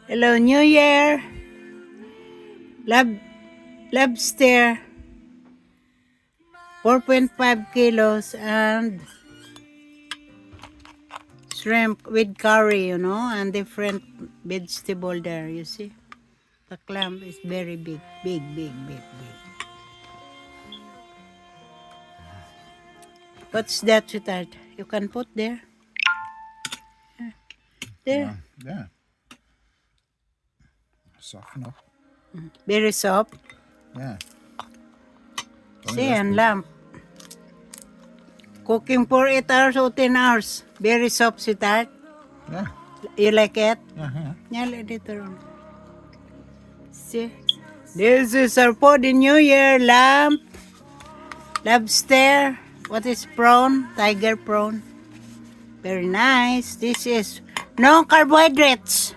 Hello, New Year. Lobster, 4.5 kilos, and shrimp with curry, and different vegetable there, you see. The clam is very big. What's that, sweetheart? You can put there. There. Yeah. Soften up. Very soft. Yeah. See, and lamb. Cooking for 8 hours or 10 hours. Very soft, sweetheart. Yeah. You like it? Yeah. Yeah, let it run. See? This is our food in New Year. Lamb, lobster, what is prawn? Tiger prawn. Very nice. This is no carbohydrates.